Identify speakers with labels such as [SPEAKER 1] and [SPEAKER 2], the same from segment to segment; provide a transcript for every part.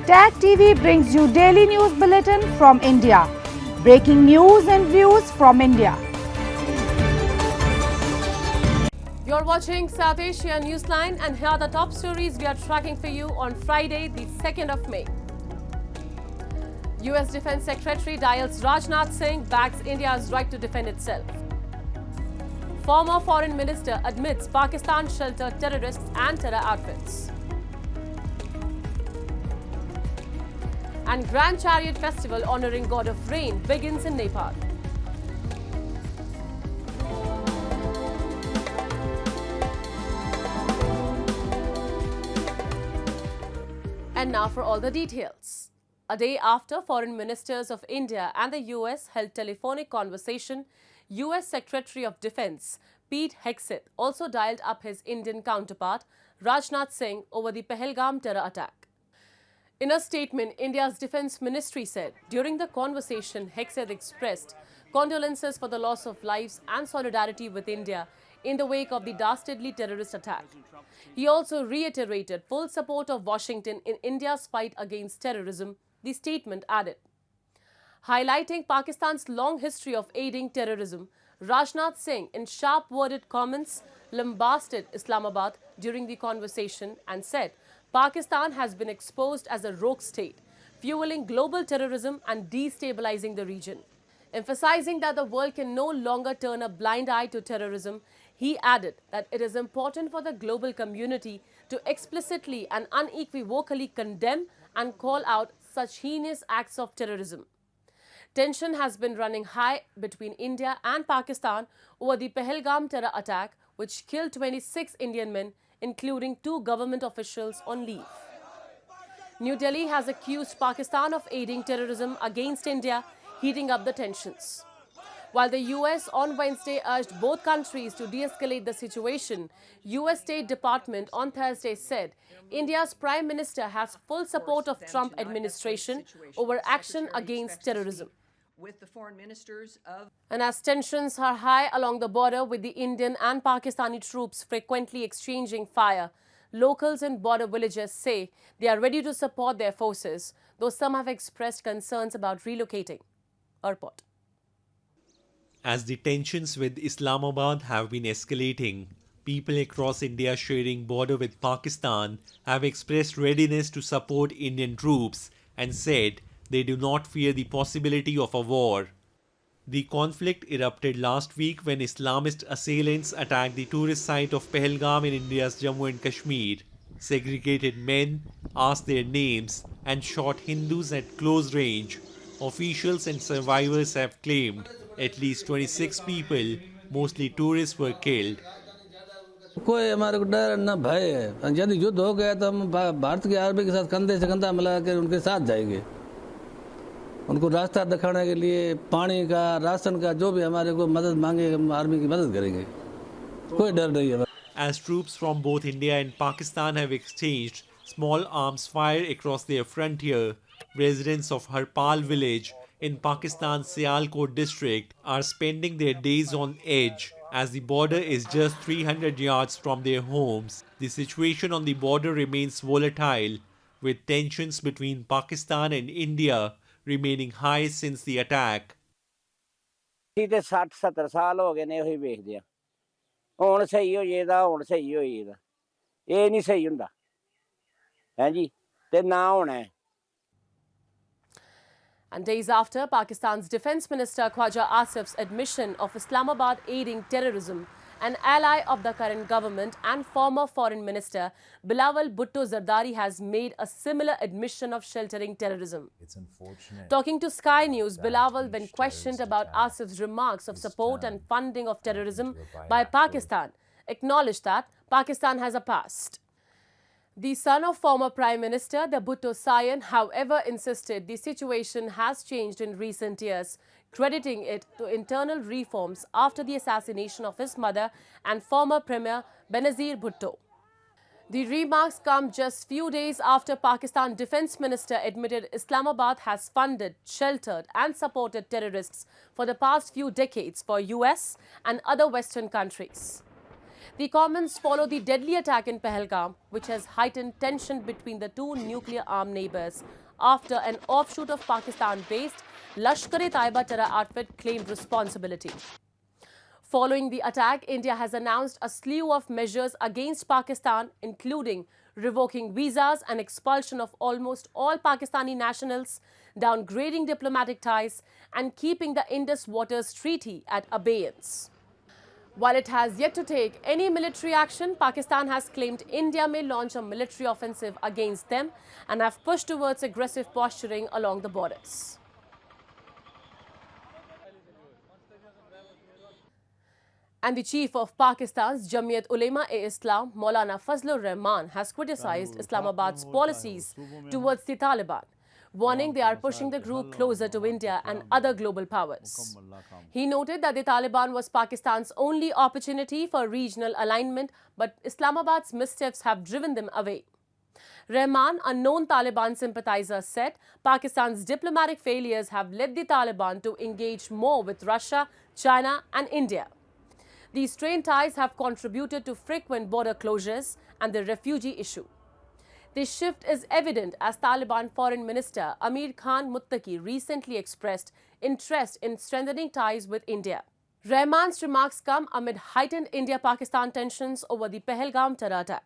[SPEAKER 1] Tag TV brings you daily news bulletin from India. Breaking news and views from India.
[SPEAKER 2] You're watching South Asia Newsline, and here are the top stories we are tracking for you on Friday, the 2nd of May. US Defense Secretary dials Rajnath Singh backs India's right to defend itself. Former Foreign Minister admits Pakistan sheltered terrorists and terror outfits. And Grand Chariot Festival honouring God of Rain begins in Nepal. And now for all the details. A day after foreign ministers of India and the US held telephonic conversation, US Secretary of Defense Pete Hegseth also dialed up his Indian counterpart Rajnath Singh over the Pahalgam terror attack. In a statement, India's Defense Ministry said during the conversation, Hegseth expressed condolences for the loss of lives and solidarity with India in the wake of the dastardly terrorist attack. He also reiterated full support of Washington in India's fight against terrorism, the statement added. Highlighting Pakistan's long history of aiding terrorism, Rajnath Singh, in sharp-worded comments, lambasted Islamabad during the conversation and said Pakistan has been exposed as a rogue state, fueling global terrorism and destabilizing the region. Emphasizing that the world can no longer turn a blind eye to terrorism, he added that it is important for the global community to explicitly and unequivocally condemn and call out such heinous acts of terrorism. Tension has been running high between India and Pakistan over the Pahalgam terror attack, which killed 26 Indian men, including 2 government officials on leave. New Delhi has accused Pakistan of aiding terrorism against India, heating up the tensions. While the US on Wednesday urged both countries to de-escalate the situation, US State Department on Thursday said India's Prime Minister has full support of Trump administration over action against terrorism. And as tensions are high along the border with the Indian and Pakistani troops frequently exchanging fire, locals in border villages say they are ready to support their forces, though some have expressed concerns about relocating. Report.
[SPEAKER 3] As the tensions with Islamabad have been escalating, people across India sharing border with Pakistan have expressed readiness to support Indian troops and said they do not fear the possibility of a war. The conflict erupted last week when Islamist assailants attacked the tourist site of Pahalgam in India's Jammu and Kashmir, segregated men, asked their names, and shot Hindus at close range. Officials and survivors have claimed at least 26 people, mostly tourists, were killed.
[SPEAKER 4] कोई हमारे को डर न भय है। यदि युद्ध हो गया तो हम भारत की आर्मी के साथ कंधे से कंधा मिला कर उनके साथ जाएंगे। उनको रास्ता दिखाने के लिए पानी का, राशन का, जो भी हमारे को मदद मांगे हम आर्मी की मदद करेंगे। कोई डर नहीं है।
[SPEAKER 3] As troops from both India and Pakistan have exchanged small arms fire across their frontier, residents of Harpal village in Pakistan's Sialkot district are spending their days on edge as the border is just 300 yards from their homes. The situation on the border remains volatile, with tensions between Pakistan and India remaining high since the attack.
[SPEAKER 5] 60-70 ਸਾਲ ਹੋ ਗਏ ਨੇ ਉਹੀ ਵੇਖਦੇ ਆ ਹੁਣ ਸਹੀ ਹੋ ਜਾਏਦਾ ਹੁਣ ਸਹੀ ਹੋ ਜਾਏਦਾ ਇਹ ਨਹੀਂ ਸਹੀ ਹੁੰਦਾ ਹਾਂਜੀ ਤੇ ਨਾ ਹੋਣਾ ਹੈ
[SPEAKER 2] And days after Pakistan's Defence Minister Khwaja Asif's admission of Islamabad aiding terrorism, an ally of the current government and former Foreign Minister Bilawal Bhutto Zardari has made a similar admission of sheltering terrorism.
[SPEAKER 6] It's unfortunate.
[SPEAKER 2] Talking to Sky News, Bilawal, when questioned about Asif's remarks of support and funding of terrorism by Pakistan, acknowledged that Pakistan has a past. The son of former Prime Minister, the Bhutto scion, however, insisted the situation has changed in recent years, crediting it to internal reforms after the assassination of his mother and former Premier Benazir Bhutto. The remarks come just few days after Pakistan Defence Minister admitted Islamabad has funded, sheltered and supported terrorists for the past few decades for US and other Western countries. The comments follow the deadly attack in Pahalgam, which has heightened tension between the two nuclear-armed neighbors after an offshoot of Pakistan-based Lashkar-e-Taiba terror outfit claimed responsibility. Following the attack, India has announced a slew of measures against Pakistan, including revoking visas and expulsion of almost all Pakistani nationals, downgrading diplomatic ties, and keeping the Indus Waters Treaty at abeyance. While it has yet to take any military action, Pakistan has claimed India may launch a military offensive against them and have pushed towards aggressive posturing along the borders. And the chief of Pakistan's Jamiat Ulema-e-Islam, Maulana Fazlur Rahman, has criticized Islamabad's policies towards the Taliban, warning they are pushing the group closer to India and other global powers. He noted that the Taliban was Pakistan's only opportunity for regional alignment, but Islamabad's missteps have driven them away. Rahman, a known Taliban sympathizer, said Pakistan's diplomatic failures have led the Taliban to engage more with Russia, China and India. These strained ties have contributed to frequent border closures and the refugee issue. This shift is evident as Taliban Foreign Minister Amir Khan Muttaqi recently expressed interest in strengthening ties with India. Rahman's remarks come amid heightened India-Pakistan tensions over the Pahalgam terror attack.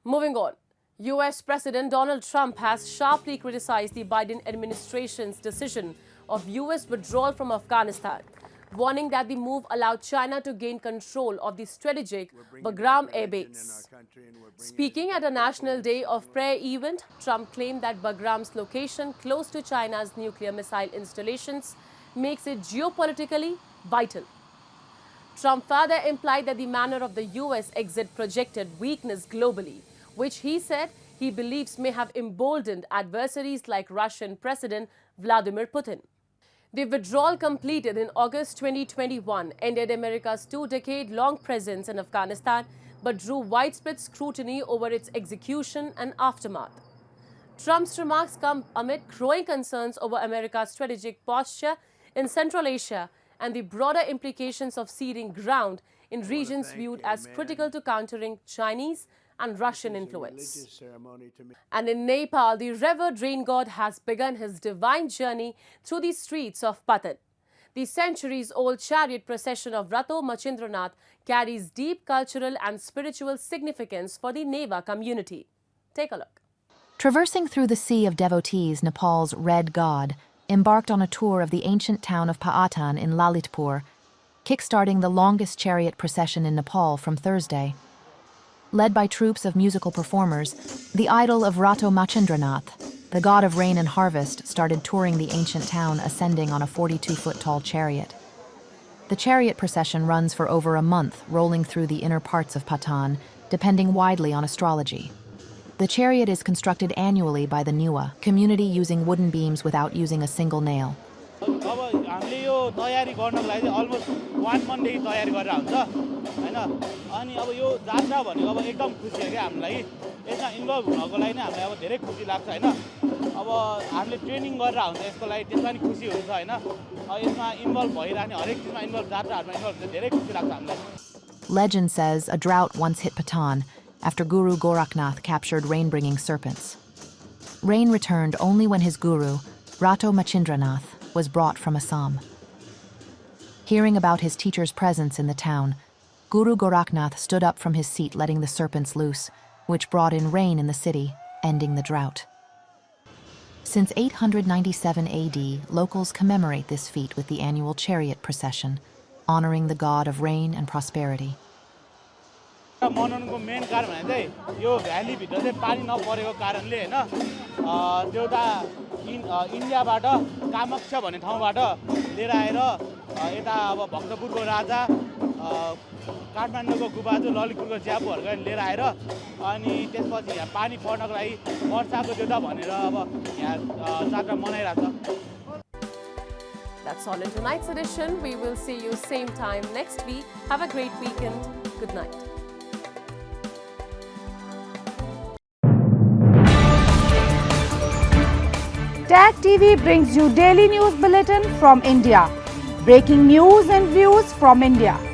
[SPEAKER 2] Moving on, US President Donald Trump has sharply criticized the Biden administration's decision of US withdrawal from Afghanistan, warning that the move allowed China to gain control of the strategic Bagram Air Base. Speaking at a National Day of Prayer event, Trump claimed that Bagram's location close to China's nuclear missile installations makes it geopolitically vital. Trump further implied that the manner of the US exit projected weakness globally, which he said he believes may have emboldened adversaries like Russian President Vladimir Putin. The withdrawal completed in August 2021 ended America's two-decade-long presence in Afghanistan but drew widespread scrutiny over its execution and aftermath. Trump's remarks come amid growing concerns over America's strategic posture in Central Asia and the broader implications of ceding ground in regions viewed as critical to countering Chinese and Russian influence. And in Nepal, the revered rain god has begun his divine journey through the streets of Patan. The centuries-old chariot procession of Rato Machindranath carries deep cultural and spiritual significance for the Neva community. Take a look.
[SPEAKER 6] Traversing through the sea of devotees, Nepal's red god embarked on a tour of the ancient town of Paatan in Lalitpur, kickstarting the longest chariot procession in Nepal from Thursday. Led by troops of musical performers, the idol of Rato Machindranath, the god of rain and harvest, started touring the ancient town, ascending on a 42-foot-tall chariot. The chariot procession runs for over a month, rolling through the inner parts of Patan, depending widely on astrology. The chariot is constructed annually by the Newa community using wooden beams without using a single nail.
[SPEAKER 7] हामीले यो तयारी गर्नको लागि almost 1 month देखि तयारी गरेर हुन्छ हैन अनि अब यो जात्रा भनेको अब एकदम खुसी हो के हामीलाई यसमा इन्भल्भ हुनको लागि नै हामीलाई अब धेरै खुसी लाग्छ हैन अब हामीले ट्रेनिङ गरेर हुन्छ यसको लागि त्यसमा नि खुसी हुन्छ हैन यसमा इन्भल्भ भइराख्ने हरेक चिजमा इन्भल्भ जात्राहरुमा इन्भल्भ हुन्छ धेरै खुसी लाग्छ हामीलाई.
[SPEAKER 6] Legend says a drought once hit Patan after Guru Gorakhnath captured rain-bringing serpents. Rain returned only when his guru, Rato Machindranath, was brought from Assam. Hearing about his teacher's presence in the town, Guru Gorakhnath stood up from his seat, letting the serpents loose, which brought in rain in the city, ending the drought. Since 897 AD, locals commemorate this feat with the annual chariot procession, honoring the god of rain and prosperity.
[SPEAKER 7] मनाउनुको main कारण भने चाहिँ यो valley भित्र चाहिँ पानी नपरेको कारणले हैन त्यो त इन्डियाबाट कामाख्या भन्ने ठाउँबाट लिएर आएर यता अब भक्तपुरको राजा काठमाडौँको गुबाजु ललितपुरको ज्यापुहरुलाई लिएर आएर अनि त्यसपछि यहाँ पानी पर्नको लागि वर्षाको देउता भनेर अब यहाँ जात्रा मनाइराछ.
[SPEAKER 2] That's all in tonight's edition. We will see you same time next week. Have a great weekend. Good night.
[SPEAKER 1] Tag TV brings you daily news bulletin from India. Breaking news and views from India.